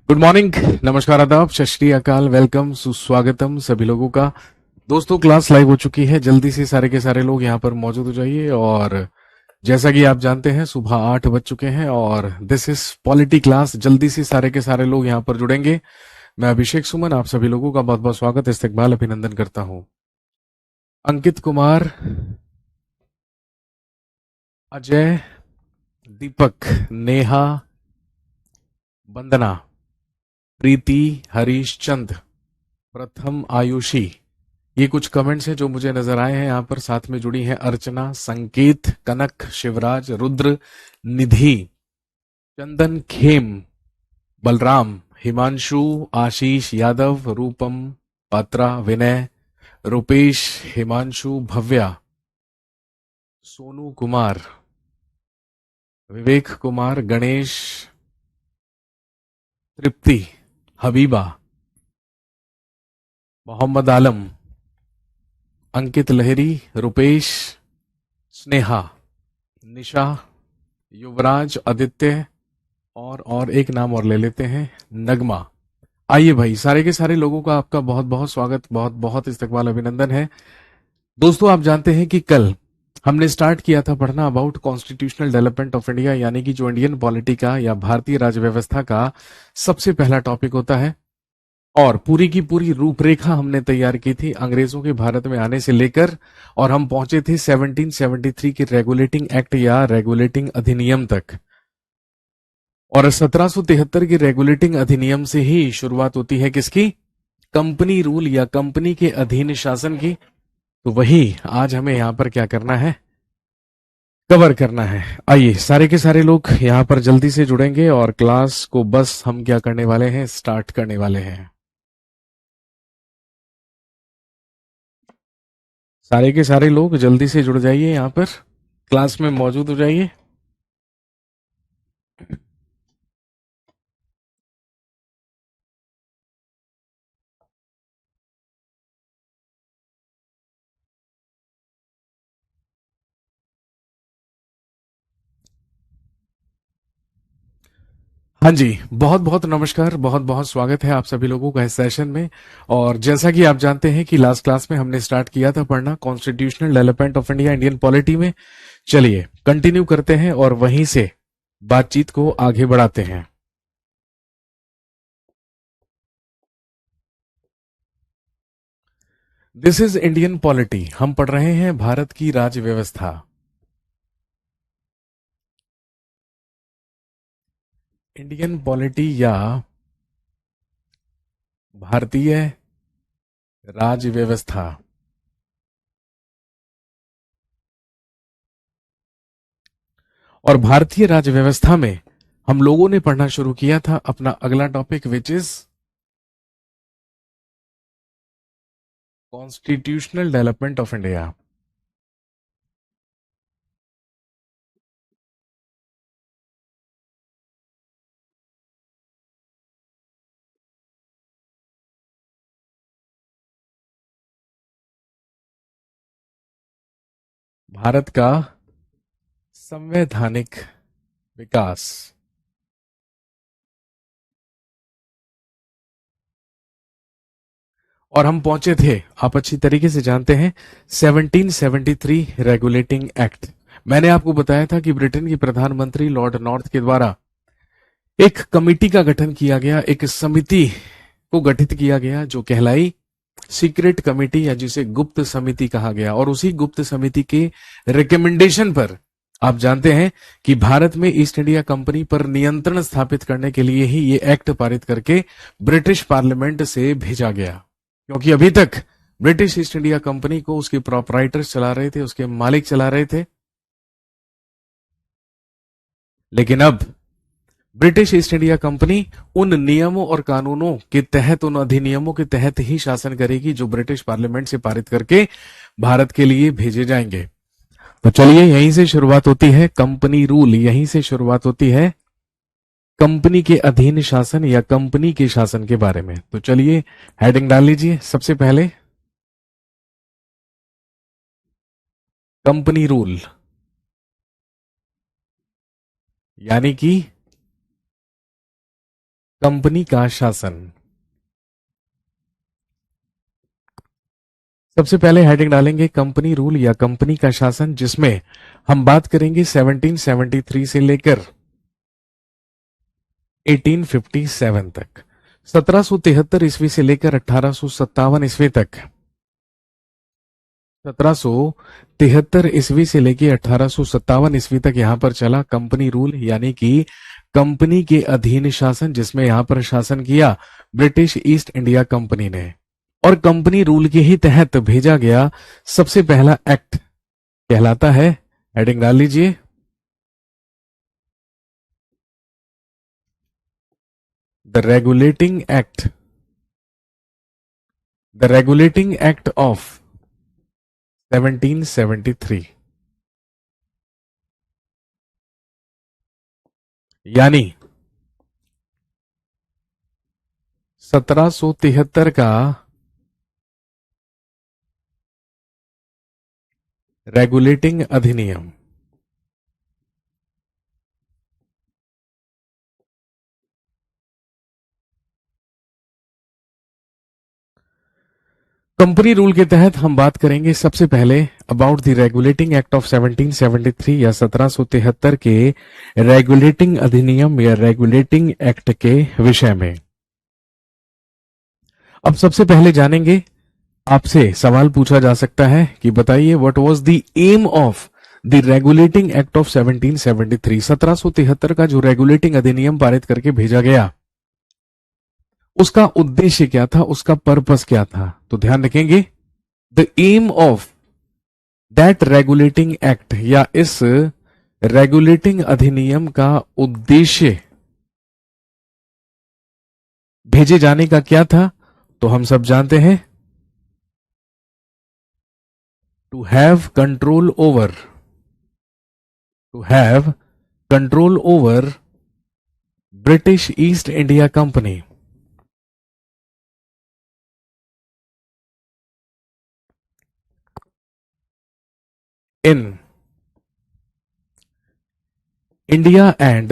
Good morning, नमस्कार, आदाब, सत श्री अकाल, वेलकम, सुस्वागतम सभी लोगों का। दोस्तों, क्लास लाइव हो चुकी है। जल्दी से सारे के सारे लोग यहाँ पर मौजूद हो जाइए। और जैसा कि आप जानते हैं, सुबह 8 बज चुके हैं और दिस इज पॉलिटी क्लास। जल्दी से सारे के सारे लोग यहाँ पर जुड़ेंगे। मैं अभिषेक सुमन आप सभी लोगों का बहुत बहुत स्वागत, इस्तकबाल, अभिनंदन करता हूँ। अंकित कुमार, अजय, दीपक, नेहा, वंदना, प्रीति, हरीश चंद, प्रथम, आयुषी, ये कुछ कमेंट्स हैं जो मुझे नजर आए हैं। यहाँ पर साथ में जुड़ी हैं अर्चना, संकेत, कनक, शिवराज, रुद्र, निधि, चंदन, खेम, बलराम, हिमांशु, आशीष यादव, रूपम, पात्रा, विनय, रुपेश, हिमांशु, भव्या, सोनू कुमार, विवेक कुमार, गणेश, तृप्ति, हबीबा, मोहम्मद आलम, अंकित लहरी, रुपेश, स्नेहा, निशा, युवराज, आदित्य, और एक नाम और ले लेते हैं, नगमा। आइए भाई, सारे के सारे लोगों का आपका बहुत बहुत स्वागत, बहुत बहुत इस्तकबाल, अभिनंदन है। दोस्तों, आप जानते हैं कि कल हमने स्टार्ट किया था पढ़ना about constitutional development of India, यानी कि जो इंडियन पॉलिटी का या भारतीय राज्य व्यवस्था का सबसे पहला टॉपिक होता है। और पूरी की पूरी रूपरेखा हमने तैयार की थी अंग्रेजों के भारत में आने से लेकर, और हम पहुंचे थे 1773 के रेगुलेटिंग एक्ट या रेगुलेटिंग अधिनियम तक। और 1773 की रेगुलेटिंग अधिनियम से ही शुरुआत होती है किसकी? कंपनी रूल या कंपनी के अधीन शासन की। तो वही आज हमें यहां पर क्या करना है, कवर करना है। आइए, सारे के सारे लोग यहां पर जल्दी से जुड़ेंगे और क्लास को बस हम क्या करने वाले हैं, स्टार्ट करने वाले हैं। सारे के सारे लोग जल्दी से जुड़ जाइए, यहां पर क्लास में मौजूद हो जाइए। हाँ जी, बहुत बहुत नमस्कार, बहुत बहुत स्वागत है आप सभी लोगों का इस सेशन में। और जैसा कि आप जानते हैं कि लास्ट क्लास में हमने स्टार्ट किया था पढ़ना constitutional development of India Indian polity में। चलिए कंटिन्यू करते हैं और वहीं से बातचीत को आगे बढ़ाते हैं। दिस इज इंडियन पॉलिटी, हम पढ़ रहे हैं भारत की राज्य व्यवस्था। इंडियन पॉलिटी या भारतीय राज्य व्यवस्था। और भारतीय राज्य व्यवस्था में हम लोगों ने पढ़ना शुरू किया था अपना अगला topic, which is constitutional development of India. Bharat का संवैधानिक विकास। और हम पहुंचे थे, आप अच्छी तरीके से जानते हैं, 1773 रेगुलेटिंग एक्ट। मैंने आपको बताया था कि ब्रिटेन की प्रधानमंत्री लॉर्ड नॉर्थ के द्वारा एक कमिटी का गठन किया गया, एक समिति को गठित किया गया जो कहलाई सीक्रेट कमेटी या जिसे गुप्त समिति कहा गया। और उसी गुप्त समिति के रिकमेंडेशन पर आप जानते हैं कि भारत में ईस्ट इंडिया कंपनी पर नियंत्रण स्थापित करने के लिए ही ये एक्ट पारित करके ब्रिटिश पार्लियामेंट से भेजा गया। क्योंकि अभी तक ब्रिटिश ईस्ट इंडिया कंपनी को उसके प्रोपराइटर्स चला रहे थे, उसके मालिक चला रहे थे। लेकिन अब ब्रिटिश ईस्ट इंडिया कंपनी उन नियमों और कानूनों के तहत, उन अधिनियमों के तहत ही शासन करेगी जो ब्रिटिश पार्लियामेंट से पारित करके भारत के लिए भेजे जाएंगे। तो चलिए, यहीं से शुरुआत होती है कंपनी रूल, यहीं से शुरुआत होती है कंपनी के अधीन शासन या कंपनी के शासन के बारे में। तो चलिए हेडिंग डाल लीजिए सबसे पहले, कंपनी रूल, यानी कि कंपनी का शासन। सबसे पहले हेडिंग डालेंगे कंपनी रूल या कंपनी का शासन, जिसमें हम बात करेंगे 1773 से लेकर 1857 तक, 1773 ईस्वी से लेकर 1857 ईस्वी तक, 1773 ईस्वी से लेकर 1857 ईस्वी तक यहां पर चला कंपनी रूल, यानी कि कंपनी के अधीन शासन, जिसमें यहां पर शासन किया ब्रिटिश ईस्ट इंडिया कंपनी ने। और कंपनी रूल के ही तहत भेजा गया सबसे पहला एक्ट कहलाता है, हेडिंग डाल लीजिए, the regulating act, the regulating act of 1773। यानी 1773 का रेगुलेटिंग अधिनियम। कंपनी रूल के तहत हम बात करेंगे सबसे पहले about the regulating act of 1773 या 1773 के रेगुलेटिंग अधिनियम या रेगुलेटिंग एक्ट के विषय में। अब सबसे पहले जानेंगे, आपसे सवाल पूछा जा सकता है कि बताइए what was the aim of the regulating act of 1773। 1773 का जो रेगुलेटिंग अधिनियम पारित करके भेजा गया, उसका उद्देश्य क्या था, उसका पर्पस क्या था? तो ध्यान रखेंगे, the aim of that regulating act या इस रेगुलेटिंग अधिनियम का उद्देश्य भेजे जाने का क्या था? तो हम सब जानते हैं, to have control over, to have control over British East India company, in India and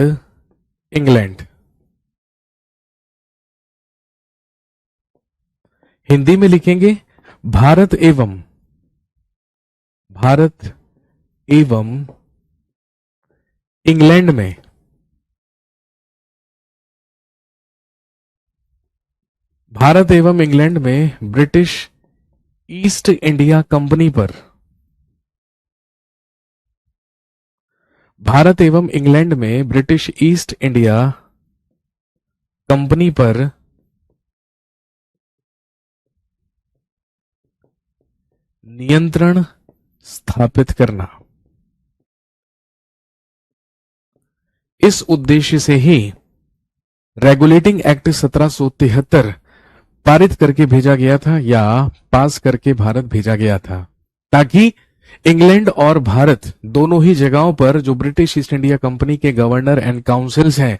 England. Hindi में लिखेंगे, भारत एवं इंग्लैंड में भारत एवं इंग्लैंड में ब्रिटिश ईस्ट इंडिया कंपनी पर, भारत एवं इंग्लैंड में ब्रिटिश ईस्ट इंडिया कंपनी पर नियंत्रण स्थापित करना। इस उद्देश्य से ही रेगुलेटिंग एक्ट 1773 पारित करके भेजा गया था या पास करके भारत भेजा गया था, ताकि इंग्लैंड और भारत दोनों ही जगहों पर जो ब्रिटिश ईस्ट इंडिया कंपनी के गवर्नर एंड काउंसिल्स हैं,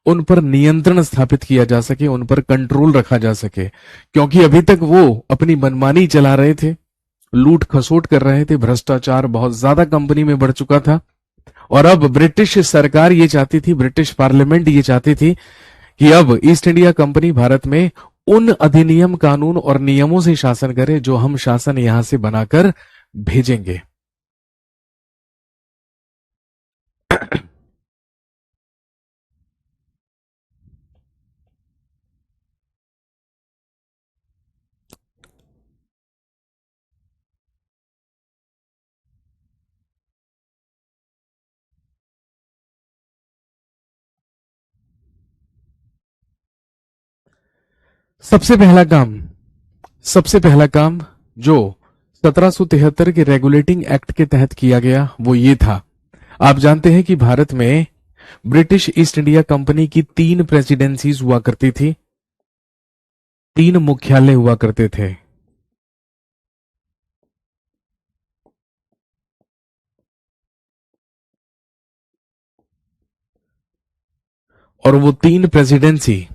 उन पर नियंत्रण स्थापित किया जा सके, उन पर कंट्रोल रखा जा सके। क्योंकि अभी तक वो अपनी मनमानी चला रहे थे, लूट खसोट कर रहे थे, भ्रष्टाचार बहुत ज्यादा कंपनी में बढ़ चुका था। और अब ब्रिटिश सरकार ये चाहती थी, ब्रिटिश पार्लियामेंट ये चाहती थी कि अब ईस्ट इंडिया कंपनी भारत में उन अधिनियम, कानून और नियमों से शासन करे जो हम शासन यहां से बनाकर भेजेंगे। सबसे पहला काम, सबसे पहला काम जो 1773 के रेगुलेटिंग एक्ट के तहत किया गया वो ये था। आप जानते हैं कि भारत में ब्रिटिश ईस्ट इंडिया कंपनी की 3 प्रेसिडेंसीज हुआ करती थी, 3 मुख्यालय हुआ करते थे। और वो 3 प्रेसिडेंसी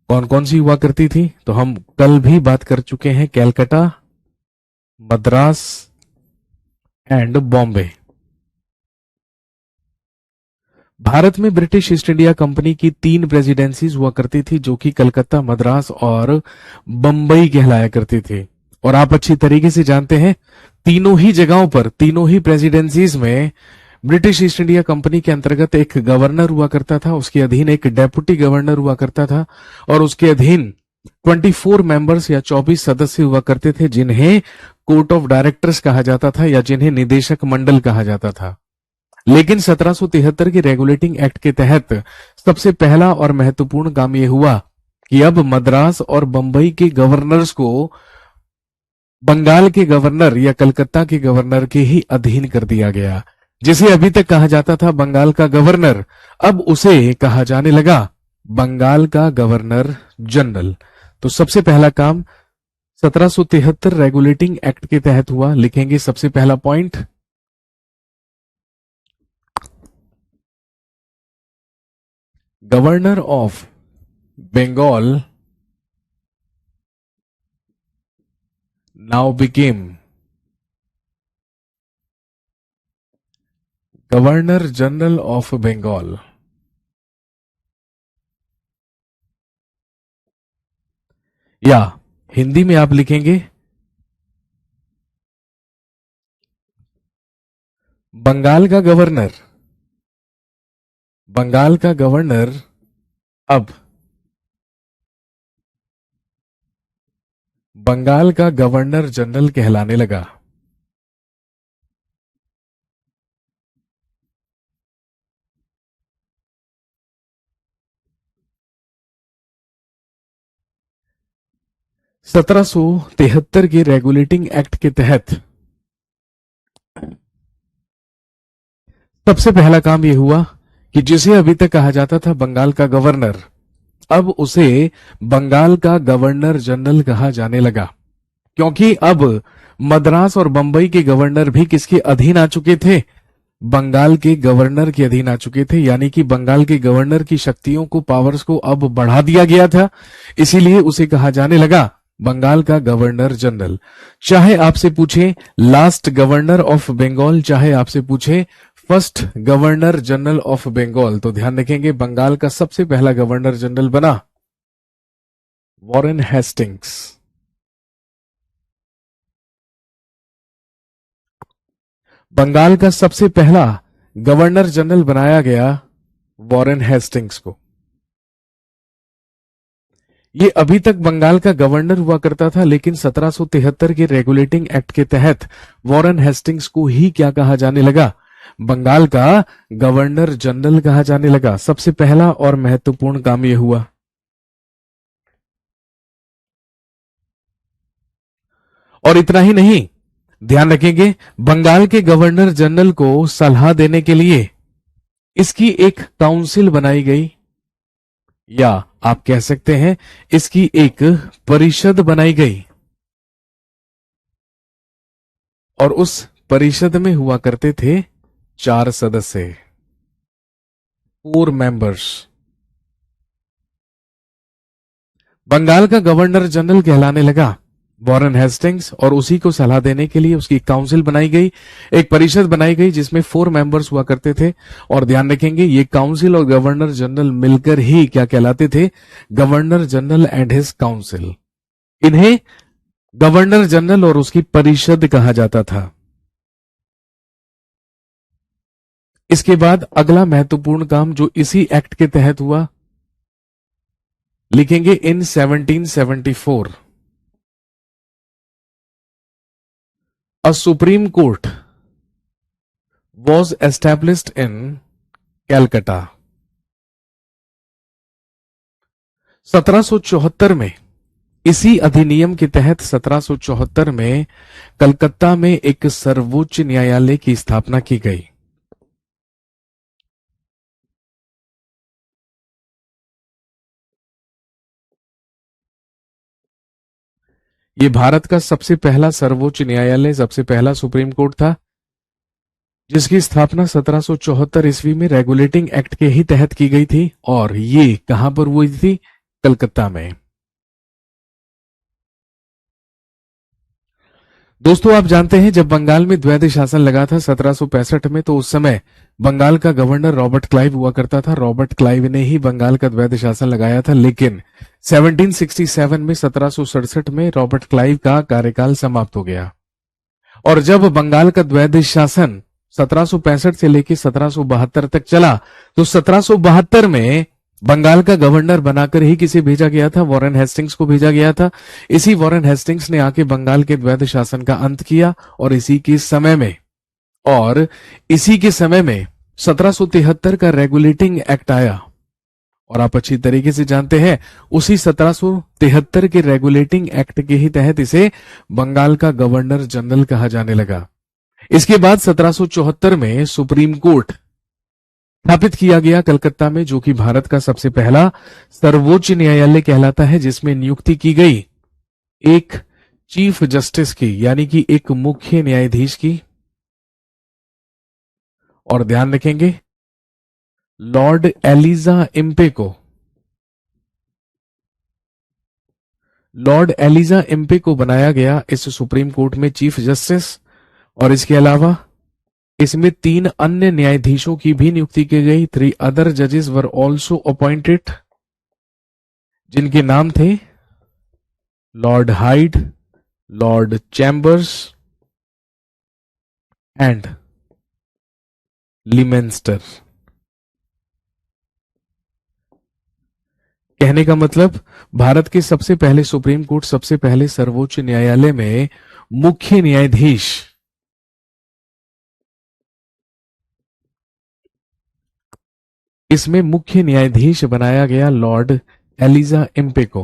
कौन कौन सी हुआ करती थी? तो हम कल भी बात कर चुके हैं, कैलकाटा, मद्रास एंड बॉम्बे। भारत में ब्रिटिश ईस्ट इंडिया कंपनी की 3 प्रेसिडेंसीज हुआ करती थी, जो कि कलकत्ता, मद्रास और बंबई कहलाया करती थी। और आप अच्छी तरीके से जानते हैं, तीनों ही जगहों पर, तीनों ही प्रेसिडेंसीज में ब्रिटिश ईस्ट इंडिया कंपनी के अंतर्गत एक गवर्नर हुआ करता था, उसके अधीन एक डेप्यूटी गवर्नर हुआ करता था, और उसके अधीन 24 मेंबर्स या 24 सदस्य हुआ करते थे, जिन्हें कोर्ट ऑफ डायरेक्टर्स कहा जाता था या जिन्हें निदेशक मंडल कहा जाता था। लेकिन 1773 के रेगुलेटिंग एक्ट के तहत सबसे पहला और महत्वपूर्ण काम यह हुआ कि अब मद्रास और बंबई के गवर्नर्स को बंगाल के गवर्नर या कलकत्ता के गवर्नर के ही अधीन कर दिया गया। जिसे अभी तक कहा जाता था बंगाल का गवर्नर, अब उसे कहा जाने लगा बंगाल का गवर्नर जनरल। तो सबसे पहला काम 1773 रेगुलेटिंग एक्ट के तहत हुआ। लिखेंगे सबसे पहला point, governor of Bengal now became governor general of Bengal. या हिंदी में आप लिखेंगे बंगाल का गवर्नर, बंगाल का गवर्नर अब बंगाल का गवर्नर जनरल कहलाने लगा। सत्रह सौ तिहत्तर के रेगुलेटिंग एक्ट के तहत सबसे पहला काम यह हुआ कि जिसे अभी तक कहा जाता था बंगाल का गवर्नर, अब उसे बंगाल का गवर्नर जनरल कहा जाने लगा, क्योंकि अब मद्रास और बंबई के गवर्नर भी किसके अधीन आ चुके थे? बंगाल के गवर्नर के अधीन आ चुके थे। यानी कि बंगाल के गवर्नर की शक्तियों को, पावर्स को अब बढ़ा दिया गया था, इसीलिए उसे कहा जाने लगा बंगाल का गवर्नर जनरल। चाहे आपसे पूछे लास्ट गवर्नर ऑफ बंगाल, चाहे आपसे पूछे first governor general of Bengal, तो ध्यान रखेंगे बंगाल का सबसे पहला गवर्नर जनरल बना वॉरेन हेस्टिंग्स। बंगाल का सबसे पहला गवर्नर जनरल बनाया गया वॉरेन हेस्टिंग्स को। ये अभी तक बंगाल का गवर्नर हुआ करता था, लेकिन 1773 के रेगुलेटिंग एक्ट के तहत वॉरेन हेस्टिंग्स को ही क्या कहा जाने लगा? बंगाल का गवर्नर जनरल कहा जाने लगा। सबसे पहला और महत्वपूर्ण काम यह हुआ। और इतना ही नहीं, ध्यान रखेंगे बंगाल के गवर्नर जनरल को सलाह देने के लिए इसकी एक काउंसिल बनाई गई, या आप कह सकते हैं इसकी एक परिषद बनाई गई, और उस परिषद में हुआ करते थे 4 सदस्य, 4 मेंबर्स। बंगाल का गवर्नर जनरल कहलाने लगा वॉरेन हेस्टिंग्स, और उसी को सलाह देने के लिए उसकी काउंसिल बनाई गई, एक परिषद बनाई गई जिसमें 4 मेंबर्स हुआ करते थे। और ध्यान रखेंगे ये काउंसिल और गवर्नर जनरल मिलकर ही क्या कहलाते थे? Governor general and his council. इन्हें गवर्नर जनरल और उसकी परिषद कहा जाता था। इसके बाद अगला महत्वपूर्ण काम जो इसी एक्ट के तहत हुआ, लिखेंगे इन 1774 a Supreme Court was established in Calcutta। 1774 में इसी अधिनियम के तहत 1774 में कलकत्ता में एक सर्वोच्च न्यायालय की स्थापना की गई। ये भारत का सबसे पहला सर्वोच्च न्यायालय, सबसे पहला सुप्रीम कोर्ट था, जिसकी स्थापना 1774 ईस्वी में रेगुलेटिंग एक्ट के ही तहत की गई थी। और ये कहां पर हुई थी? कलकत्ता में। दोस्तों आप जानते हैं जब बंगाल में द्वैध शासन लगा था 1765 में, तो उस समय बंगाल का गवर्नर रॉबर्ट क्लाइव हुआ करता था। रॉबर्ट क्लाइव ने ही बंगाल का द्वैध शासन लगाया था, लेकिन 1767 में 1767 में रॉबर्ट क्लाइव का कार्यकाल समाप्त हो गया। और जब बंगाल का द्वैध शासन 1765 से लेकर 1772 तक चला, तो 1772 में बंगाल का गवर्नर बनाकर ही किसे भेजा गया था? वॉरेन हेस्टिंग्स को भेजा गया था। इसी वॉरेन हेस्टिंग्स ने आके बंगाल के द्वैध शासन का अंत किया और इसी के समय में 1773 का रेगुलेटिंग एक्ट आया। और आप अच्छी तरीके से जानते हैं उसी 1773 के रेगुलेटिंग एक्ट के ही तहत इसे बंगाल का गवर्नर जनरल कहा जाने लगा। इसके बाद 1774 में सुप्रीम कोर्ट स्थापित किया गया कलकत्ता में, जो कि भारत का सबसे पहला सर्वोच्च न्यायालय कहलाता है, जिसमें नियुक्ति की गई एक चीफ जस्टिस की, यानी कि एक मुख्य न्यायाधीश की। और ध्यान रखेंगे लॉर्ड एलिजा इम्पे को बनाया गया इस सुप्रीम कोर्ट में चीफ जस्टिस। और इसके अलावा इसमें 3 अन्य न्यायाधीशों की भी नियुक्ति की गई। 3 अदर जजेस वर ऑल्सो अपॉइंटेड, जिनके नाम थे Lord Hyde, Lord Chambers and Lemaistre. कहने का मतलब भारत के सबसे पहले सुप्रीम कोर्ट, सबसे पहले सर्वोच्च न्यायालय में मुख्य न्यायाधीश इसमें मुख्य न्यायाधीश बनाया गया लॉर्ड एलिजा इम्पे को।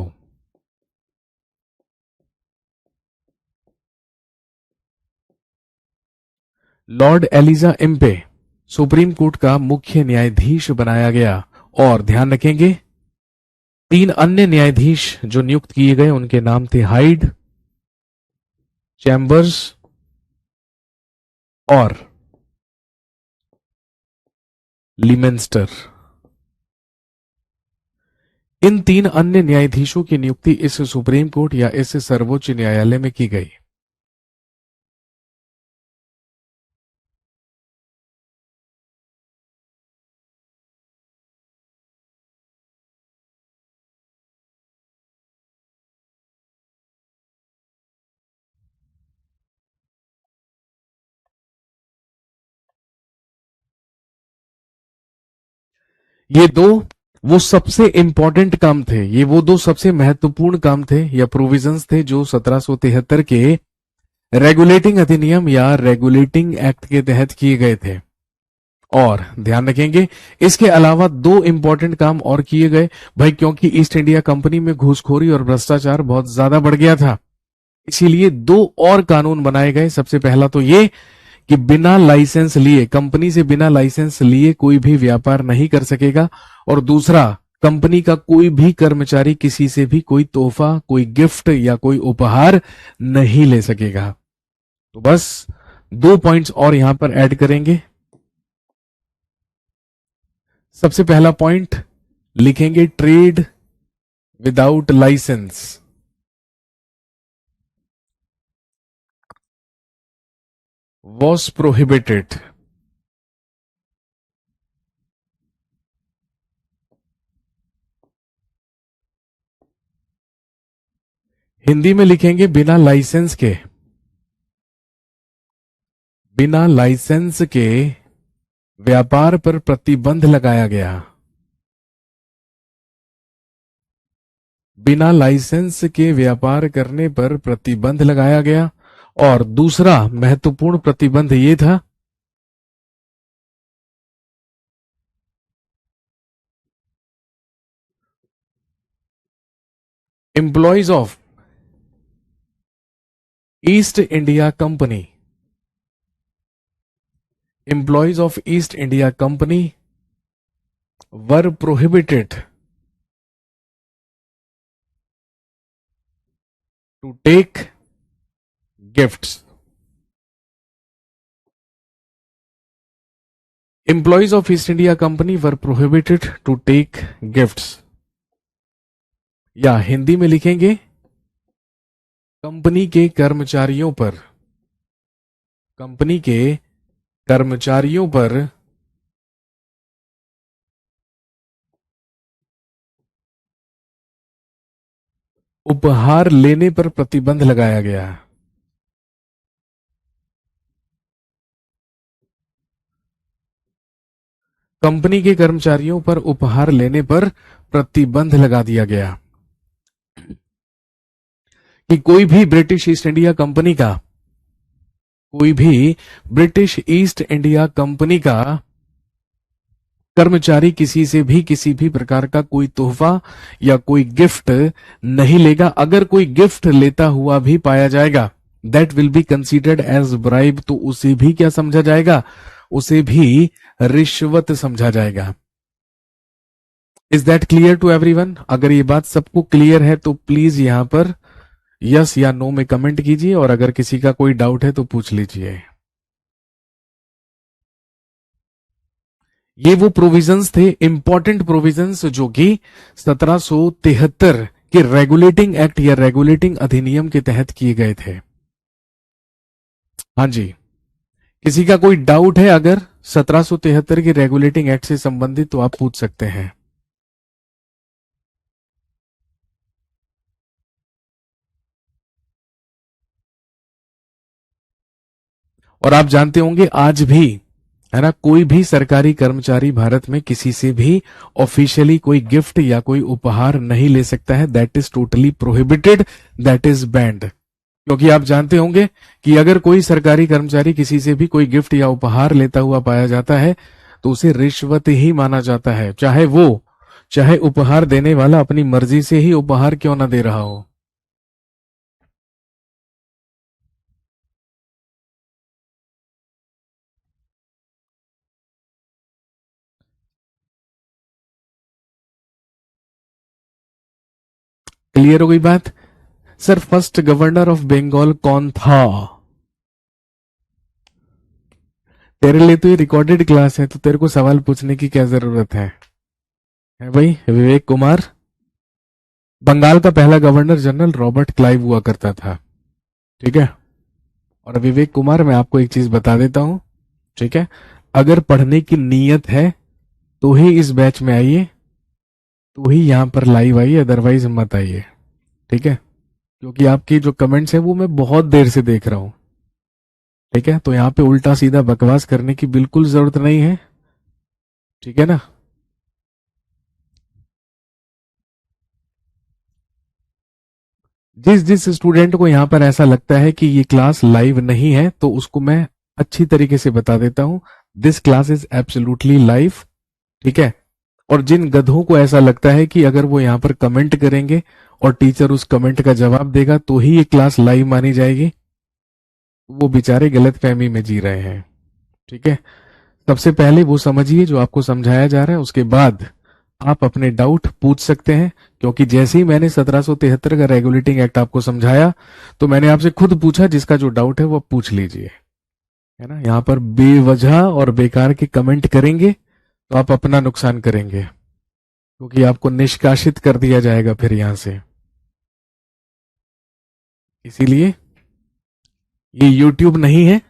Lord Elijah Impey supreme court का मुख्य न्यायाधीश बनाया गया। और ध्यान रखेंगे 3 अन्य न्यायाधीश जो नियुक्त किए गए उनके नाम थे हाइड, चैम्बर्स और लिमेंस्टर। इन 3 अन्य न्यायाधीशों की नियुक्ति इस सुप्रीम कोर्ट या इस सर्वोच्च न्यायालय में की गई। ये दो वो सबसे इंपॉर्टेंट काम थे, ये वो 2 सबसे महत्वपूर्ण काम थे या प्रोविजंस थे जो 1773 के रेगुलेटिंग अधिनियम या रेगुलेटिंग एक्ट के तहत किए गए थे। और ध्यान रखेंगे इसके अलावा 2 इंपॉर्टेंट काम और किए गए भाई, क्योंकि ईस्ट इंडिया कंपनी में घूसखोरी और भ्रष्टाचार बहुत ज्यादा बढ़ गया था, इसीलिए 2 और कानून बनाए गए। सबसे पहला तो ये कि बिना लाइसेंस लिए, कंपनी से बिना लाइसेंस लिए कोई भी व्यापार नहीं कर सकेगा। और दूसरा, कंपनी का कोई भी कर्मचारी किसी से भी कोई तोहफा, कोई गिफ्ट या कोई उपहार नहीं ले सकेगा। तो बस 2 पॉइंट्स और यहां पर ऐड करेंगे। सबसे पहला पॉइंट लिखेंगे trade without licence was prohibited. Hindi में लिखेंगे बिना लाइसेंस के व्यापार पर प्रतिबंध लगाया गया। बिना लाइसेंस के व्यापार करने पर प्रतिबंध लगाया गया। और दूसरा महत्वपूर्ण प्रतिबंध यह था employees of East India company were prohibited to take gifts. Employees of East India company were prohibited to take gifts, या हिंदी में लिखेंगे कंपनी के कर्मचारियों पर कंपनी के कर्मचारियों पर उपहार लेने पर प्रतिबंध लगाया गया। कंपनी के कर्मचारियों पर उपहार लेने पर प्रतिबंध लगा दिया गया कि कोई भी ब्रिटिश ईस्ट इंडिया कंपनी का, कोई भी ब्रिटिश ईस्ट इंडिया कंपनी का कर्मचारी किसी से भी किसी भी प्रकार का कोई तोहफा या कोई गिफ्ट नहीं लेगा। अगर कोई गिफ्ट लेता हुआ भी पाया जाएगा, that will be considered as bribe, तो उसे भी क्या समझा जाएगा? उसे भी रिश्वत समझा जाएगा। Is that clear to everyone? अगर ये बात सबको क्लियर है तो प्लीज यहां पर यस या नो में कमेंट कीजिए, और अगर किसी का कोई डाउट है तो पूछ लीजिए। ये वो प्रोविजंस थे, इंपॉर्टेंट प्रोविजंस, जो कि 1773 के रेगुलेटिंग एक्ट या रेगुलेटिंग अधिनियम के तहत किए गए थे। हाँ जी, किसी का कोई डाउट है अगर 1773 के रेगुलेटिंग एक्ट से संबंधित, तो आप पूछ सकते हैं। और आप जानते होंगे आज भी, है ना, कोई भी सरकारी कर्मचारी भारत में किसी से भी ऑफिशियली कोई गिफ्ट या कोई उपहार नहीं ले सकता है। That is totally prohibited, that is band. क्योंकि आप जानते होंगे कि अगर कोई सरकारी कर्मचारी किसी से भी कोई गिफ्ट या उपहार लेता हुआ पाया जाता है तो उसे रिश्वत ही माना जाता है, चाहे उपहार देने वाला अपनी मर्जी से ही उपहार क्यों ना दे रहा हो। क्लियर हो गई बात? Sir, first governor of Bengal कौन था? तेरे लिए तो ये रिकॉर्डेड क्लास है, तो तेरे को सवाल पूछने की क्या जरूरत है भाई? विवेक कुमार। बंगाल का पहला गवर्नर जनरल रॉबर्ट क्लाइव हुआ करता था, ठीक है। और विवेक कुमार, मैं आपको एक चीज बता देता हूं, ठीक है। अगर पढ़ने की नीयत है तो ही इस बैच में आइए, तो ही यहां पर लाइव आइए, अदरवाइज मत आइए, ठीक है। क्योंकि आपकी जो कमेंट्स है वो मैं बहुत देर से देख रहा हूं, ठीक है। तो यहाँ पे उल्टा सीधा बकवास करने की बिल्कुल जरूरत नहीं है, ठीक है ना। जिस जिस स्टूडेंट को यहाँ पर ऐसा लगता है कि ये क्लास लाइव नहीं है, तो उसको मैं अच्छी तरीके से बता देता हूं, this class is absolutely live, ठीक है। और जिन गधों को ऐसा लगता है कि अगर वो यहाँ पर कमेंट करेंगे और टीचर उस कमेंट का जवाब देगा तो ही ये क्लास लाइव मानी जाएगी, वो बेचारे गलत फहमी में जी रहे हैं, ठीक है। सबसे पहले वो समझिए जो आपको समझाया जा रहा है, उसके बाद आप अपने डाउट पूछ सकते हैं। क्योंकि जैसे ही मैंने 1773 का रेगुलेटिंग एक्ट आपको समझाया, तो मैंने आपसे खुद पूछा, जिसका जो डाउट है वो पूछ लीजिए, है ना। यहाँ पर बेवजह और बेकार के कमेंट करेंगे तो आप अपना नुकसान करेंगे, क्योंकि आपको निष्कासित कर दिया जाएगा फिर यहां से। इसीलिए ये YouTube नहीं है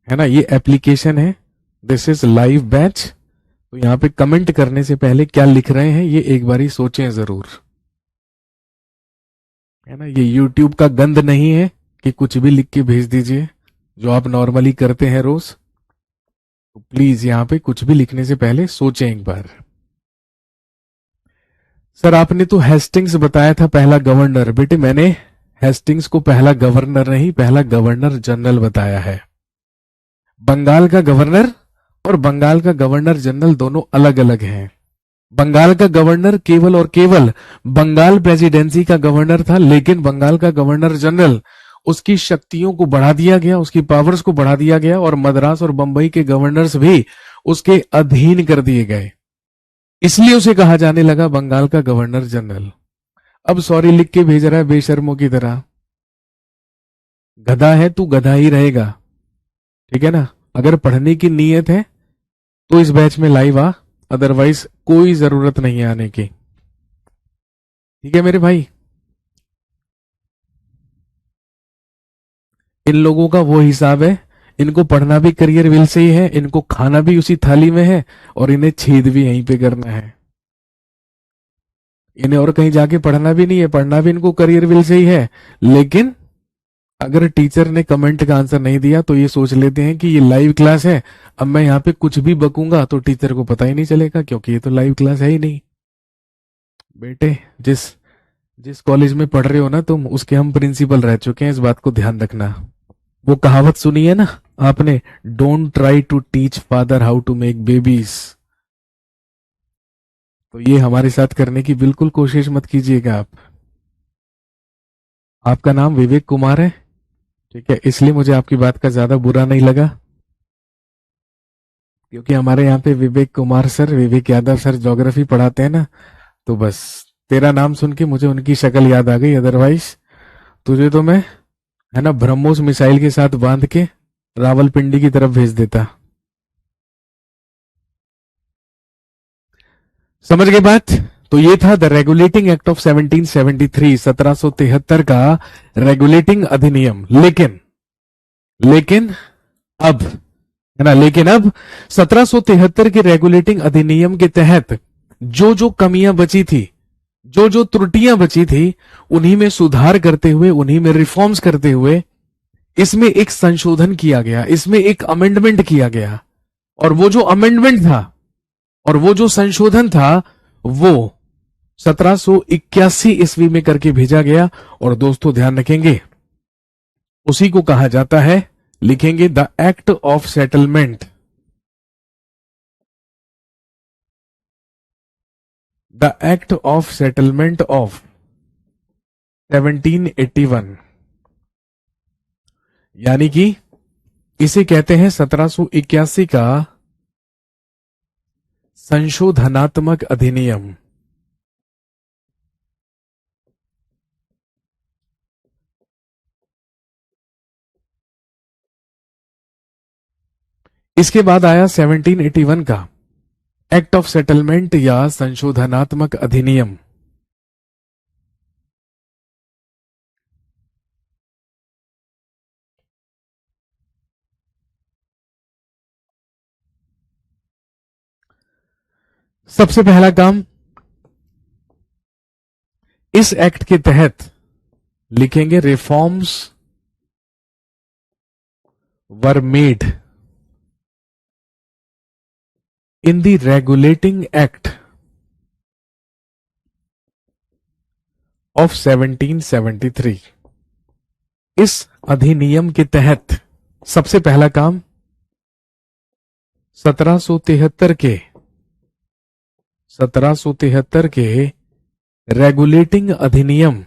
ना, ये एप्लीकेशन है, दिस इज लाइव बैच। तो यहाँ पे कमेंट करने से पहले क्या लिख रहे हैं ये एक बारी सोचें जरूर, है ना। ये YouTube का गंद नहीं है कि कुछ भी लिख के भेज दीजिए जो आप नॉर्मली करते हैं रोज। तो प्लीज यहाँ पे कुछ भी लिखने से पहले सोचें एक बार। सर, आपने तो हेस्टिंग्स बताया था पहला गवर्नर। बेटे, मैंने हेस्टिंग्स को पहला गवर्नर नहीं, पहला गवर्नर जनरल बताया है। बंगाल का गवर्नर और बंगाल का गवर्नर जनरल दोनों अलग अलग हैं। बंगाल का गवर्नर केवल और केवल बंगाल प्रेसिडेंसी का गवर्नर था, लेकिन बंगाल का गवर्नर जनरल, उसकी शक्तियों को बढ़ा दिया गया, उसकी पावर्स को बढ़ा दिया गया, और मद्रास और बंबई के गवर्नर्स भी उसके अधीन कर दिए गए। इसलिए उसे कहा जाने लगा बंगाल का गवर्नर जनरल। अब सॉरी लिख के भेज रहा है बेशर्मों की तरह। गधा है तू, गधा ही रहेगा, ठीक है ना। अगर पढ़ने की नीयत है तो इस बैच में लाइव आ, अदरवाइज कोई जरूरत नहीं है आने की, ठीक है मेरे भाई। इन लोगों का वो हिसाब है, इनको पढ़ना भी करियर विल से ही है, इनको खाना भी उसी थाली में है, और इन्हें छेद भी यहीं पे करना है। इन्हें और कहीं जाके पढ़ना भी नहीं है, पढ़ना भी इनको करियर विल से ही है। लेकिन अगर टीचर ने कमेंट का आंसर नहीं दिया तो ये सोच लेते हैं कि ये लाइव क्लास है, अब मैं यहाँ पे कुछ भी बकूंगा तो टीचर को पता ही नहीं चलेगा, क्योंकि ये तो लाइव क्लास है ही नहीं। बेटे, जिस जिस कॉलेज में पढ़ रहे हो ना तुम, उसके हम प्रिंसिपल रह चुके हैं, इस बात को ध्यान रखना। वो कहावत सुनी है ना आपने, don't try to teach father how to make babies. तो ये हमारे साथ करने की बिल्कुल कोशिश मत कीजिएगा आप। आपका नाम विवेक कुमार है, ठीक है, इसलिए मुझे आपकी बात का ज्यादा बुरा नहीं लगा, क्योंकि हमारे यहाँ पे विवेक कुमार सर, विवेक यादव सर ज्योग्राफी पढ़ाते हैं ना, तो बस तेरा नाम सुन के मुझे उनकी शक्ल याद आ गई। अदरवाइज तुझे तो मैं, है ना, ब्रह्मोस मिसाइल के साथ बांध के रावलपिंडी की तरफ भेज देता। समझ गए बात? तो ये था द रेगुलेटिंग एक्ट ऑफ 1773, 1773 का रेगुलेटिंग अधिनियम। लेकिन अब, है ना, लेकिन अब 1773 के रेगुलेटिंग अधिनियम के तहत जो जो कमियां बची थी, जो जो त्रुटियां बची थी, उन्हीं में सुधार करते हुए, उन्हीं में रिफॉर्म्स करते हुए, इसमें एक संशोधन किया गया, इसमें एक अमेंडमेंट किया गया। और वो जो अमेंडमेंट था और वो जो संशोधन था, वो 1781 ईस्वी में करके भेजा गया। और दोस्तों ध्यान रखेंगे, उसी को कहा जाता है, लिखेंगे, the act of settlement. The act of settlement of 1781, यानी कि इसे कहते हैं 1781 का संशोधनात्मक अधिनियम। इसके बाद आया 1781 का एक्ट ऑफ सेटलमेंट या संशोधनात्मक अधिनियम। सबसे पहला काम, इस एक्ट के तहत लिखेंगे, reforms were made in the regulating act of 1773। इस अधिनियम के तहत सबसे पहला काम 1773 के रेगुलेटिंग अधिनियम,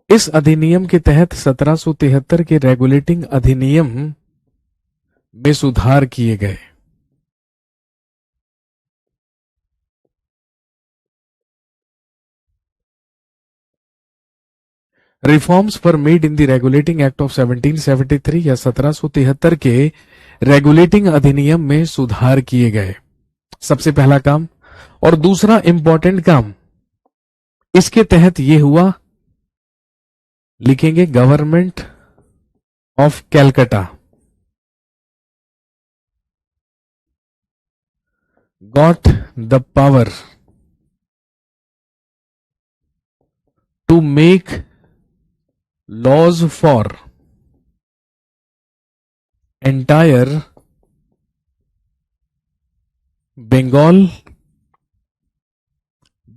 इस अधिनियम के तहत 1773 के रेगुलेटिंग अधिनियम में सुधार किए गए। Reforms for made in the regulating act of 1773 या 1773 के रेगुलेटिंग अधिनियम में सुधार किए गए, सबसे पहला काम। और दूसरा इंपॉर्टेंट काम इसके तहत यह हुआ, लिखेंगे, government of Calcutta got the power to make laws for entire Bengal,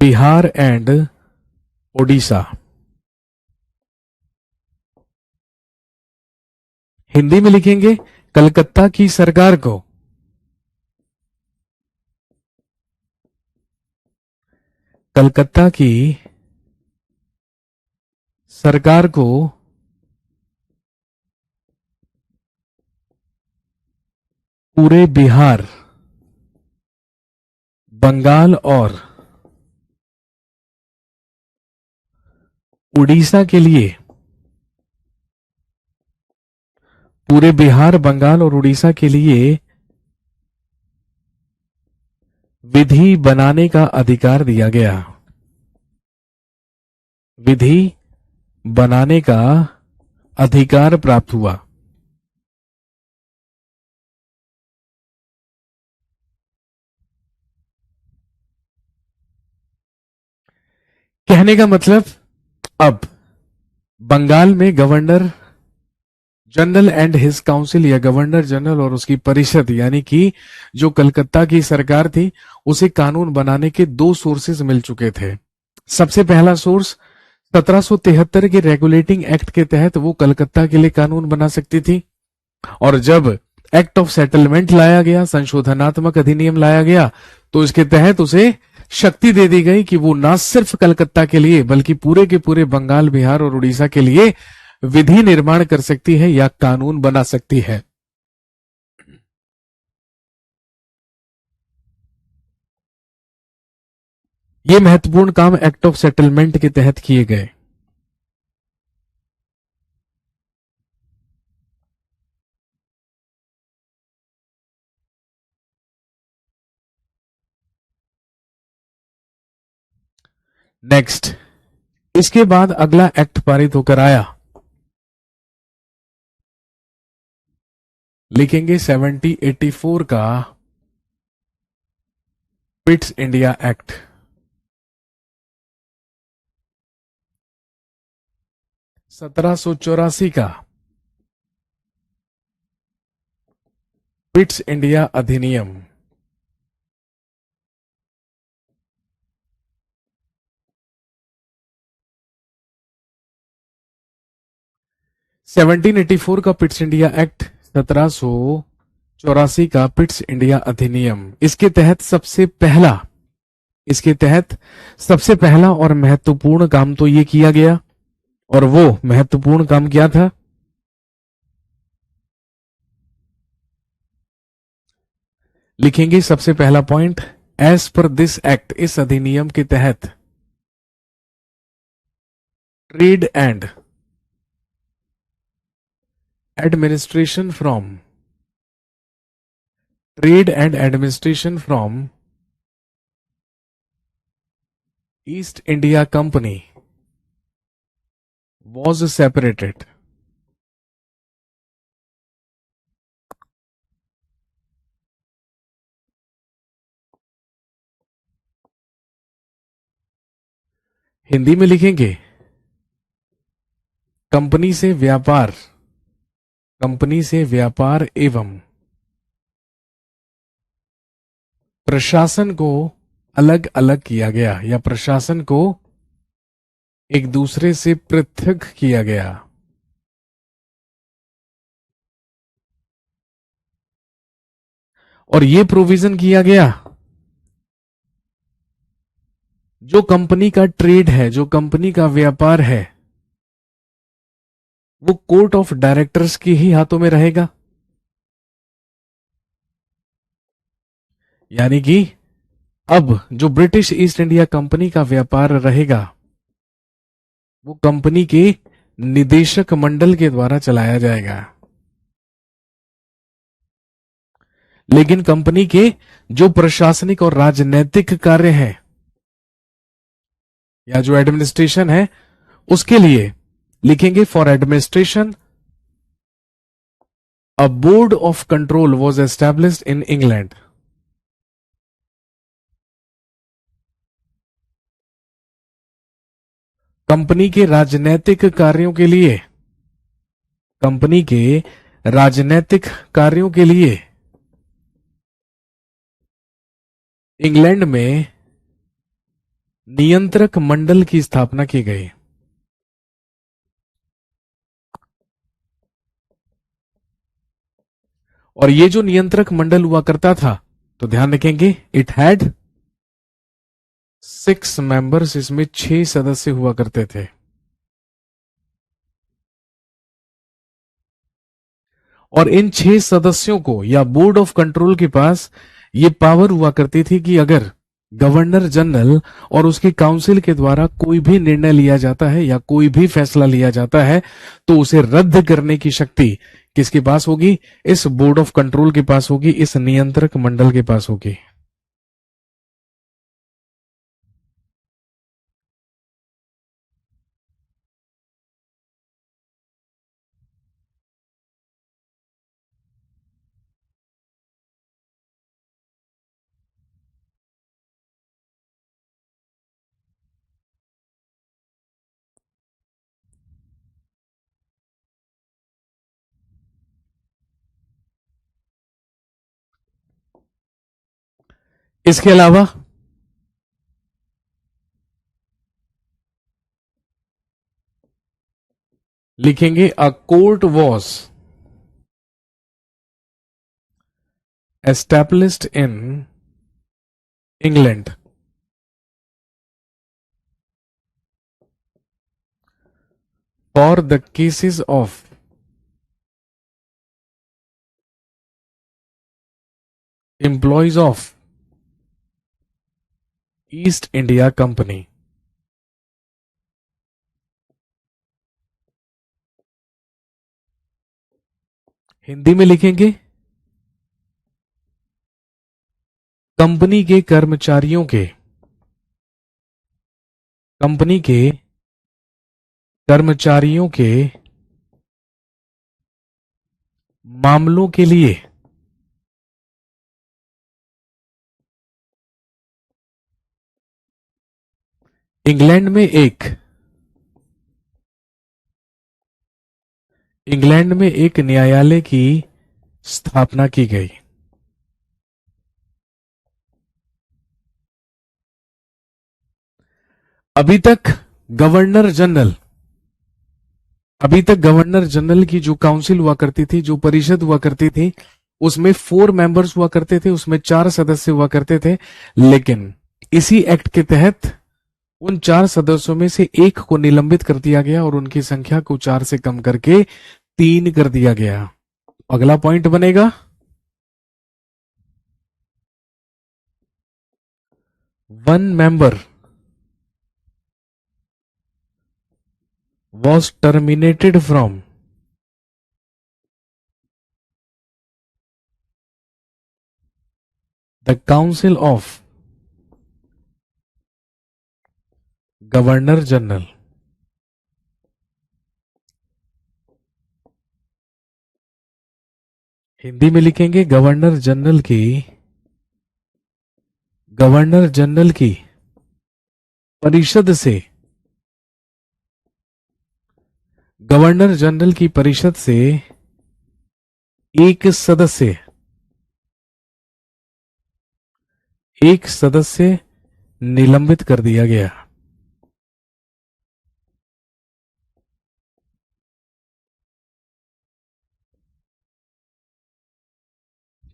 Bihar and Odisha. Hindi में लिखेंगे, कलकत्ता की सरकार को, कलकत्ता की सरकार को पूरे बिहार, बंगाल और उड़ीसा के लिए, पूरे बिहार, बंगाल और उड़ीसा के लिए विधि बनाने का अधिकार दिया गया। विधि बनाने का अधिकार प्राप्त हुआ। कहने का मतलब, अब बंगाल में governor general and his council, या गवर्नर जनरल और उसकी परिषद, यानी कि जो कलकत्ता की सरकार थी, उसे कानून बनाने के दो सोर्सेज मिल चुके थे। सबसे पहला सोर्स 1773 के रेगुलेटिंग एक्ट के तहत वो कलकत्ता के लिए कानून बना सकती थी, और जब एक्ट ऑफ सेटलमेंट लाया गया, संशोधनात्मक अधिनियम लाया गया, तो इसके तहत उसे शक्ति दे दी गई कि वो ना सिर्फ कलकत्ता के लिए बल्कि पूरे के पूरे बंगाल, बिहार और उड़ीसा के लिए विधि निर्माण कर सकती है या कानून बना सकती है। ये महत्वपूर्ण काम एक्ट ऑफ सेटलमेंट के तहत किए गए। नेक्स्ट, इसके बाद अगला एक्ट पारित होकर आया, लिखेंगे 1784 का पिट्स इंडिया एक्ट। 1784 का पिट्स इंडिया अधिनियम। 1784 का पिट्स इंडिया एक्ट, 1784 का पिट्स इंडिया अधिनियम, इसके तहत सबसे पहला और महत्वपूर्ण काम तो ये किया गया, और वो महत्वपूर्ण काम क्या था? लिखेंगे सबसे पहला पॉइंट, एज पर दिस एक्ट, इस अधिनियम के तहत trade and administration from East India company was separated। Hindi में लिखेंगे कंपनी से व्यापार एवं प्रशासन को अलग अलग किया गया, या प्रशासन को एक दूसरे से पृथक किया गया। और यह प्रोविजन किया गया, जो कंपनी का ट्रेड है, जो कंपनी का व्यापार है, वो कोर्ट ऑफ डायरेक्टर्स के ही हाथों में रहेगा। यानी कि अब जो ब्रिटिश ईस्ट इंडिया कंपनी का व्यापार रहेगा, वो कंपनी के निदेशक मंडल के द्वारा चलाया जाएगा। लेकिन कंपनी के जो प्रशासनिक और राजनैतिक कार्य हैं, या जो एडमिनिस्ट्रेशन है, उसके लिए लिखेंगे for administration a board of control was established in England. Company के राजनैतिक कार्यों के लिए, कंपनी के राजनैतिक कार्यों के लिए इंग्लैंड में नियंत्रक मंडल की स्थापना की गई। और ये जो नियंत्रक मंडल हुआ करता था, तो ध्यान रखेंगे इट हैड 6 मेंबर्स, इसमें 6 सदस्य हुआ करते थे। और इन 6 सदस्यों को या बोर्ड ऑफ कंट्रोल के पास ये पावर हुआ करती थी कि अगर गवर्नर जनरल और उसके काउंसिल के द्वारा कोई भी निर्णय लिया जाता है या कोई भी फैसला लिया जाता है, तो उसे रद्द करने की शक्ति किसके पास होगी? इस बोर्ड ऑफ कंट्रोल के पास होगी, इस नियंत्रक मंडल के पास होगी। इसके अलावा लिखेंगे a court was established in England for the cases of employees of East India company. Hindi में लिखेंगे कंपनी के कर्मचारियों के कंपनी के कर्मचारियों के मामलों के लिए इंग्लैंड में एक न्यायालय की स्थापना की गई। अभी तक गवर्नर जनरल अभी तक गवर्नर जनरल की जो काउंसिल हुआ करती थी, जो परिषद हुआ करती थी, उसमें 4 मेंबर्स हुआ करते थे, उसमें 4 सदस्य हुआ करते थे। लेकिन इसी एक्ट के तहत उन 4 सदस्यों में से एक को निलंबित कर दिया गया और उनकी संख्या को 4 से कम करके 3 कर दिया गया। अगला पॉइंट बनेगा 1 member was terminated from the council of governor general. Hindi में लिखेंगे गवर्नर जनरल की परिषद से गवर्नर जनरल की परिषद से एक सदस्य निलंबित कर दिया गया।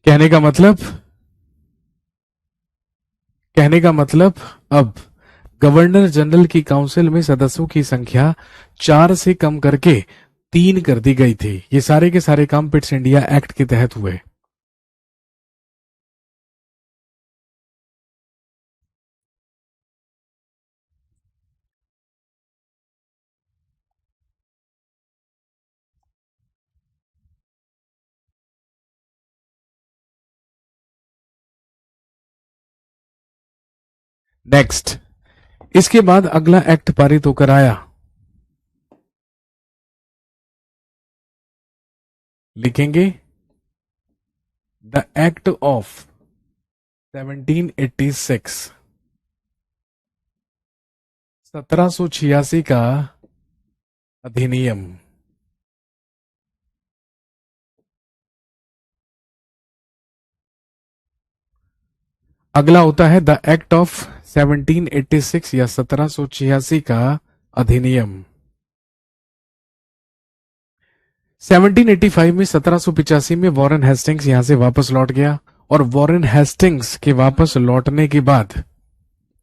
कहने का मतलब अब गवर्नर जनरल की काउंसिल में सदस्यों की संख्या 4 से कम करके 3 कर दी गई थी। ये सारे के सारे काम पिट्स इंडिया एक्ट के तहत हुए। नेक्स्ट, इसके बाद अगला एक्ट पारित होकर आया, लिखेंगे द एक्ट ऑफ 1786 1786 का अधिनियम। अगला होता है द एक्ट ऑफ 1786 या 1786 का अधिनियम। 1785 में 1785 में वॉरेन हेस्टिंग्स यहां से वापस लौट गया और वॉरेन हेस्टिंग्स के वापस लौटने के बाद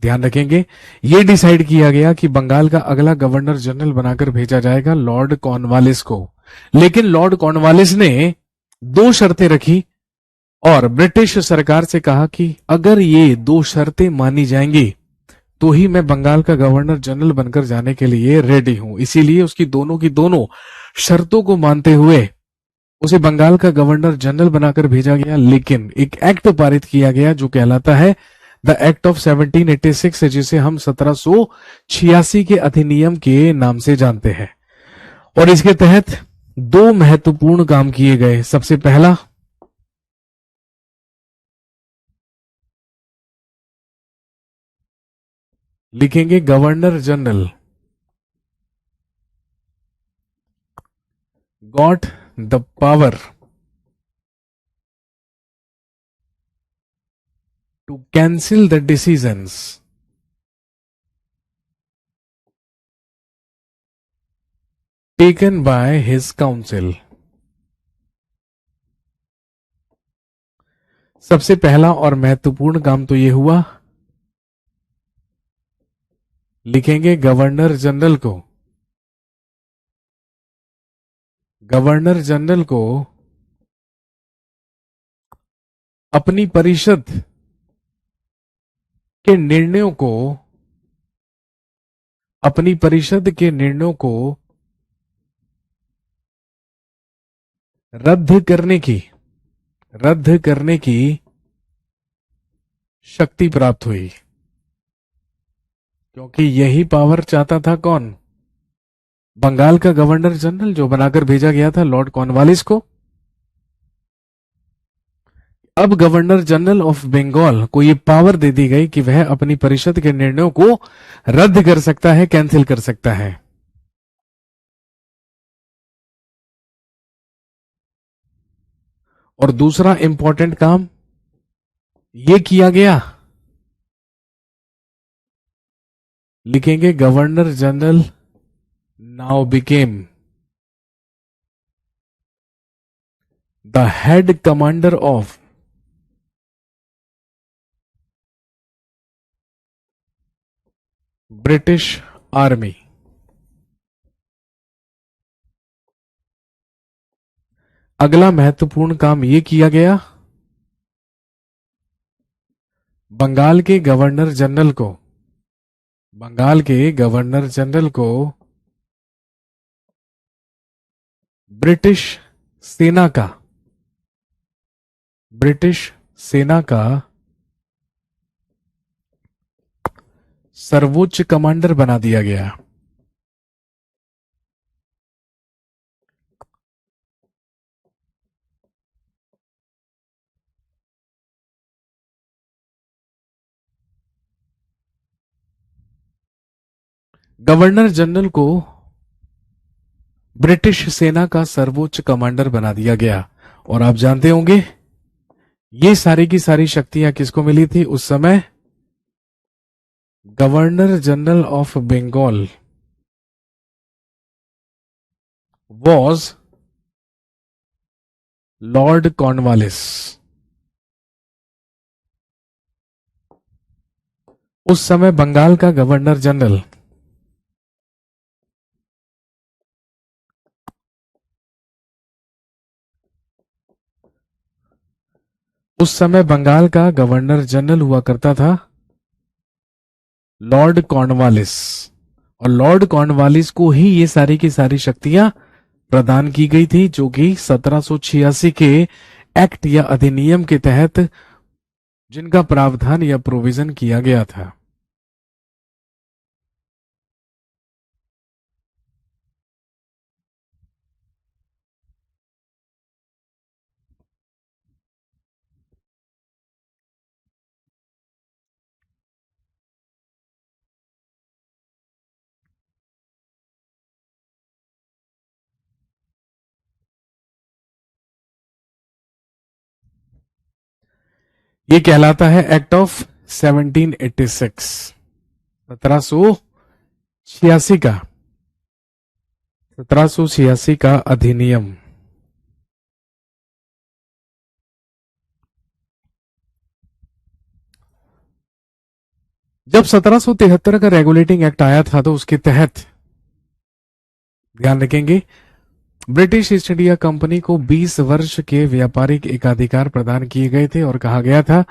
ध्यान रखेंगे यह डिसाइड किया गया कि बंगाल का अगला गवर्नर जनरल बनाकर भेजा जाएगा लॉर्ड कॉर्नवालिस को। लेकिन लॉर्ड कॉर्नवालिस ने 2 शर्तें रखी और ब्रिटिश सरकार से कहा कि अगर ये 2 शर्तें मानी जाएंगी तो ही मैं बंगाल का गवर्नर जनरल बनकर जाने के लिए रेडी हूं। इसीलिए उसकी दोनों की दोनों शर्तों को मानते हुए उसे बंगाल का गवर्नर जनरल बनाकर भेजा गया। लेकिन एक एक्ट पारित किया गया जो कहलाता है द एक्ट ऑफ 1786, जिसे हम 1786 के अधिनियम के नाम से जानते हैं। और इसके तहत 2 महत्वपूर्ण काम किए गए। सबसे पहला, लिखेंगे governor general got the power to cancel the decisions taken by his council. सबसे पहला और महत्वपूर्ण काम तो यह हुआ, लिखेंगे गवर्नर जनरल को, गवर्नर जनरल को अपनी परिषद के निर्णयों को, अपनी परिषद के निर्णयों को रद्द करने की शक्ति प्राप्त हुई। क्योंकि यही पावर चाहता था कौन? बंगाल का गवर्नर जनरल, जो बनाकर भेजा गया था लॉर्ड कॉर्नवालिस को। अब गवर्नर जनरल ऑफ बंगाल को यह पावर दे दी गई कि वह अपनी परिषद के निर्णयों को रद्द कर सकता है, कैंसिल कर सकता है। और दूसरा इंपॉर्टेंट काम यह किया गया, लिखेंगे governor general now became the head commander of British army. अगला महत्वपूर्ण काम यह किया गया, बंगाल के गवर्नर जनरल को, बंगाल के गवर्नर जनरल को ब्रिटिश सेना का, ब्रिटिश सेना का सर्वोच्च कमांडर बना दिया गया। गवर्नर जनरल को ब्रिटिश सेना का सर्वोच्च कमांडर बना दिया गया। और आप जानते होंगे ये सारी की सारी शक्तियां किसको मिली थी उस समय? Governor general of Bengal was lord Cornwallis. उस समय बंगाल का गवर्नर जनरल उस समय बंगाल का गवर्नर जनरल हुआ करता था लॉर्ड कॉर्नवालिस। और लॉर्ड कॉर्नवालिस को ही ये सारी की सारी शक्तियां प्रदान की गई थी, जो कि 1786 के एक्ट या अधिनियम के तहत जिनका प्रावधान या प्रोविजन किया गया था। ये कहलाता है एक्ट ऑफ 1786, 1786 का 1786 का अधिनियम। जब 1773 का रेगुलेटिंग एक्ट आया था तो उसके तहत ध्यान रखेंगे ब्रिटिश ईस्ट इंडिया कंपनी को 20 वर्ष के व्यापारिक एकाधिकार प्रदान किए गए थे और कहा गया था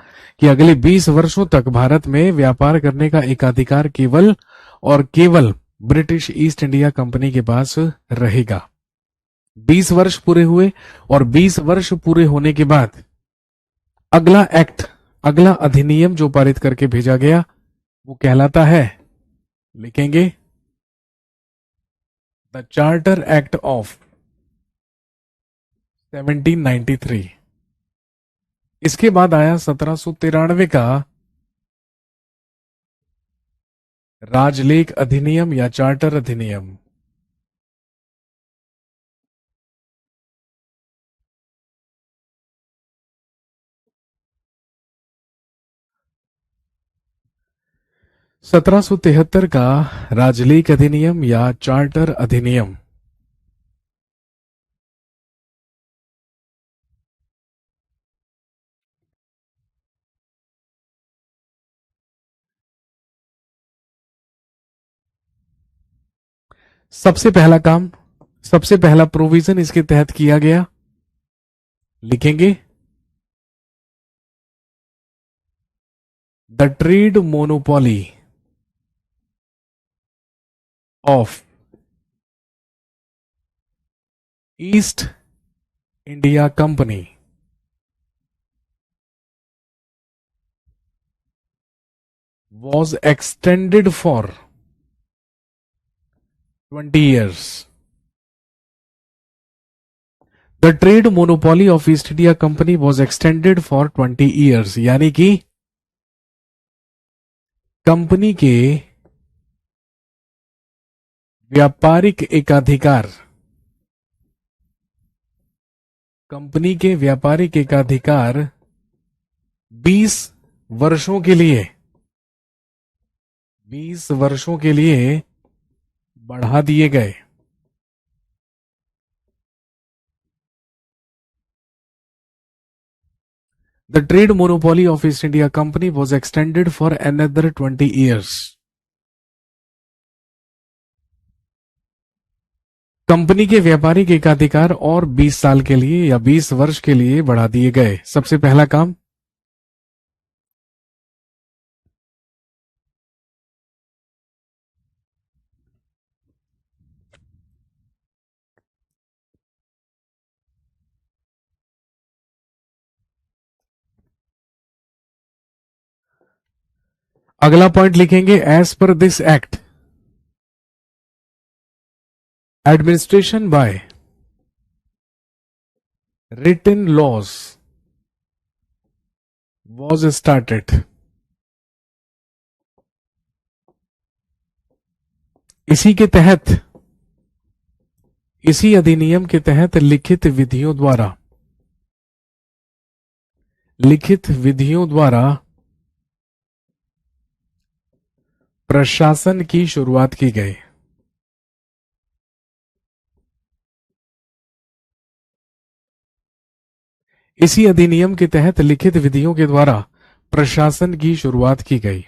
कि अगले 20 वर्षों तक भारत में व्यापार करने का एकाधिकार केवल और केवल ब्रिटिश ईस्ट इंडिया कंपनी के पास रहेगा। 20 वर्ष पूरे हुए और 20 वर्ष पूरे होने के बाद अगला एक्ट, अगला अधिनियम जो पारित करके भेजा गया वो कहलाता है, लिखेंगे द चार्टर एक्ट ऑफ 1793। इसके बाद आया 1793 का राजलेख अधिनियम या चार्टर अधिनियम। 1773 का राजलीक अधिनियम या चार्टर अधिनियम। सबसे पहला काम, सबसे पहला प्रोविजन इसके तहत किया गया, लिखेंगे the trade monopoly of East India company was extended for 20 years. The trade monopoly of East India Company was extended for 20 years. यानी कि कंपनी के व्यापारिक एकाधिकार, कंपनी के व्यापारिक एकाधिकार 20 वर्षों के लिए, 20 वर्षों के लिए बढ़ा दिए गए। The trade monopoly of East India Company was extended for another 20 years. Company के व्यापारिक एकाधिकार और 20 साल के लिए या 20 वर्ष के लिए बढ़ा दिए गए। सबसे पहला काम, अगला पॉइंट लिखेंगे एज पर this act administration by written laws was started. इसी के तहत, इसी अधिनियम के तहत लिखित विधियों द्वारा, लिखित विधियों द्वारा प्रशासन की शुरुआत की गई। इसी अधिनियम के तहत लिखित विधियों के द्वारा प्रशासन की शुरुआत की गई।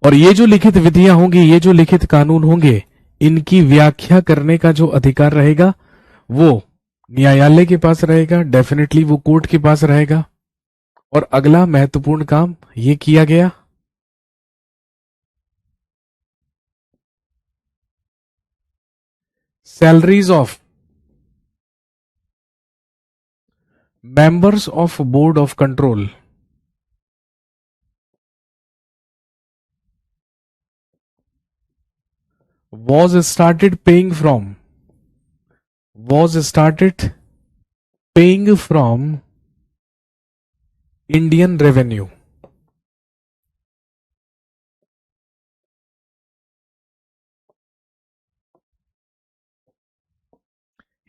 और ये जो लिखित विधियां होंगी, ये जो लिखित कानून होंगे, इनकी व्याख्या करने का जो अधिकार रहेगा वो न्यायालय के पास रहेगा, डेफिनेटली वो कोर्ट के पास रहेगा। और अगला महत्वपूर्ण काम ये किया गया, salaries of members of board of control was started paying from Indian revenue।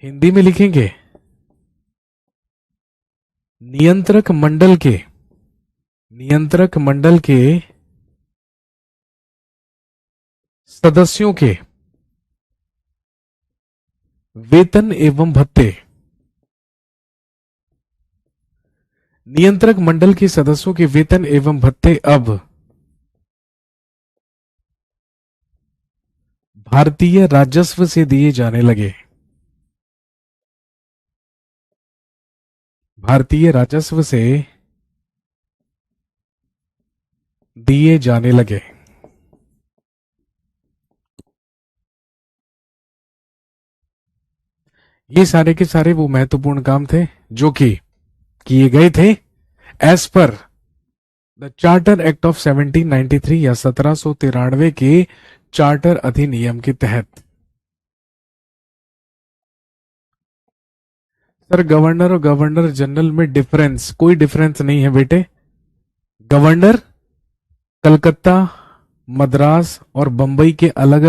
Hindi में लिखेंगे नियंत्रक मंडल के सदस्यों के वेतन एवं भत्ते। नियंत्रक मंडल के सदस्यों के वेतन एवं भत्ते अब भारतीय राजस्व से दिए जाने लगे। भारतीय राजस्व से दिए जाने लगे। ये सारे के सारे वो महत्वपूर्ण काम थे जो कि किए गए थे as per the charter act of 1793 या 1793 के चार्टर अधिनियम के तहत। सर गवर्नर और गवर्नर जनरल में डिफरेंस, कोई डिफरेंस नहीं है बेटे। गवर्नर कलकत्ता मद्रास और बंबई के अलग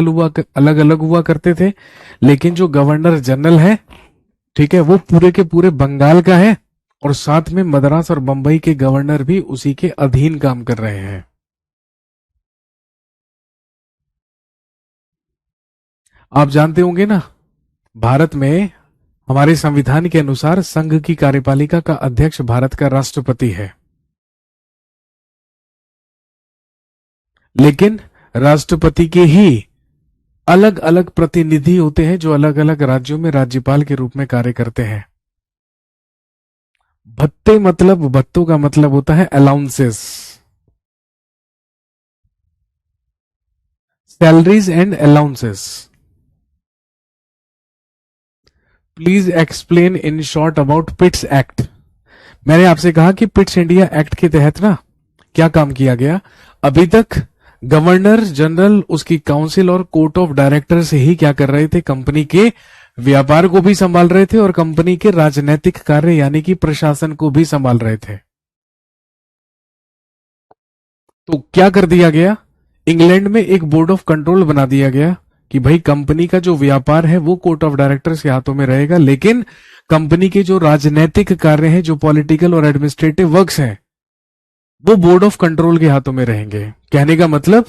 अलग हुआ करते थे, लेकिन जो गवर्नर जनरल है, ठीक है, वो पूरे के पूरे बंगाल का है, और साथ में मद्रास और बंबई के गवर्नर भी उसी के अधीन काम कर रहे हैं। आप जानते होंगे ना, भारत में हमारे संविधान के अनुसार संघ की कार्यपालिका का अध्यक्ष भारत का राष्ट्रपति है, लेकिन राष्ट्रपति के ही अलग अलग प्रतिनिधि होते हैं जो अलग अलग राज्यों में राज्यपाल के रूप में कार्य करते हैं। भत्तों का मतलब होता है allowances, salaries and allowances. Please explain in short about Pitt's act. मैंने आपसे कहा कि पिट्स इंडिया एक्ट के तहत ना क्या काम किया गया। अभी तक गवर्नर जनरल, उसकी काउंसिल और कोर्ट ऑफ डायरेक्टर से ही क्या कर रहे थे, कंपनी के व्यापार को भी संभाल रहे थे और कंपनी के राजनीतिक कार्य यानी कि प्रशासन को भी संभाल रहे थे। तो क्या कर दिया गया, इंग्लैंड में एक बोर्ड ऑफ कंट्रोल बना दिया गया कि भाई कंपनी का जो व्यापार है वो कोर्ट ऑफ डायरेक्टर्स के हाथों में रहेगा, लेकिन कंपनी के जो राजनीतिक कार्य हैं, जो पॉलिटिकल और एडमिनिस्ट्रेटिव वर्क्स हैं, वो बोर्ड ऑफ कंट्रोल के हाथों में रहेंगे। कहने का मतलब,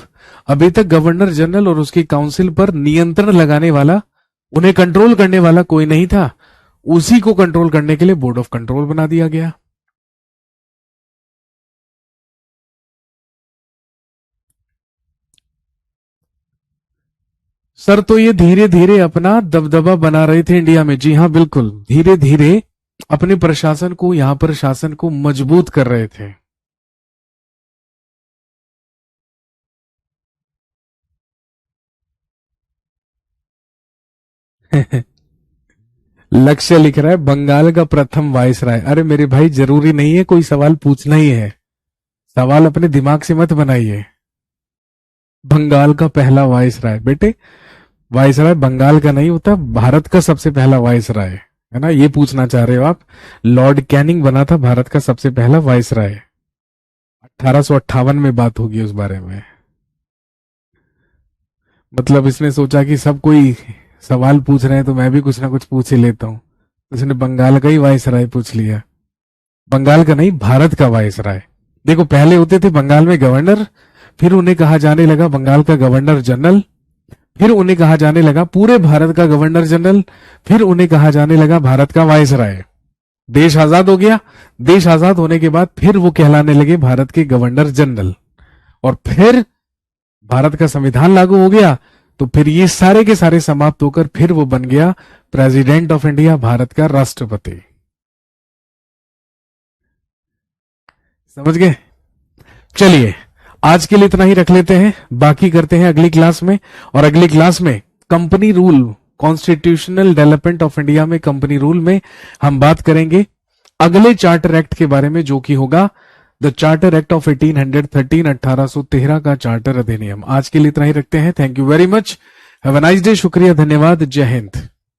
अभी तक गवर्नर जनरल और उसकी काउंसिल पर नियंत्रण लगाने वाला, उन्हें कंट्रोल करने वाला कोई नहीं था। उसी को कंट्रोल करने के लिए बोर्ड ऑफ कंट्रोल बना दिया गया। सर, तो ये धीरे धीरे अपना दबदबा बना रहे थे इंडिया में। जी हाँ, बिल्कुल, धीरे धीरे अपने प्रशासन को, यहां पर शासन को मजबूत कर रहे थे। लक्ष्य लिख रहा है बंगाल का प्रथम वायसराय। अरे मेरे भाई, जरूरी नहीं है कोई सवाल पूछना ही है, सवाल अपने दिमाग से मत बनाइए। बंगाल का पहला वायसराय, बेटे वायसराय बंगाल का नहीं होता, भारत का सबसे पहला वायसराय है ना, ये पूछना चाह रहे हो आप। लॉर्ड कैनिंग बना था भारत का सबसे पहला वायसराय। 1858 में बात होगी उस बारे में। मतलब इसने सोचा कि सब कोई सवाल पूछ रहे हैं तो मैं भी कुछ ना कुछ पूछ ही लेता हूँ, तो इसने बंगाल का ही वायसराय पूछ लिया। बंगाल का नहीं, भारत का वायसराय। देखो, पहले होते थे बंगाल में गवर्नर, फिर उन्हें कहा जाने लगा बंगाल का गवर्नर जनरल, फिर उन्हें कहा जाने लगा पूरे भारत का गवर्नर जनरल, फिर उन्हें कहा जाने लगा भारत का वायसराय। देश आजाद हो गया, देश आजाद होने के बाद फिर वो कहलाने लगे भारत के गवर्नर जनरल, और फिर भारत का संविधान लागू हो गया, तो फिर ये सारे के सारे समाप्त होकर फिर वो बन गया प्रेसिडेंट ऑफ इंडिया, भारत का राष्ट्रपति। समझ गए? चलिए, आज के लिए इतना ही रख लेते हैं, बाकी करते हैं अगली क्लास में। और अगली क्लास में company rule, constitutional development of India में कंपनी रूल में हम बात करेंगे अगले चार्टर एक्ट के बारे में, जो कि होगा द चार्टर एक्ट ऑफ 1813, 1813 का चार्टर अधिनियम। आज के लिए इतना ही रखते हैं। Thank you very much, have a nice day, शुक्रिया, धन्यवाद, जय हिंद।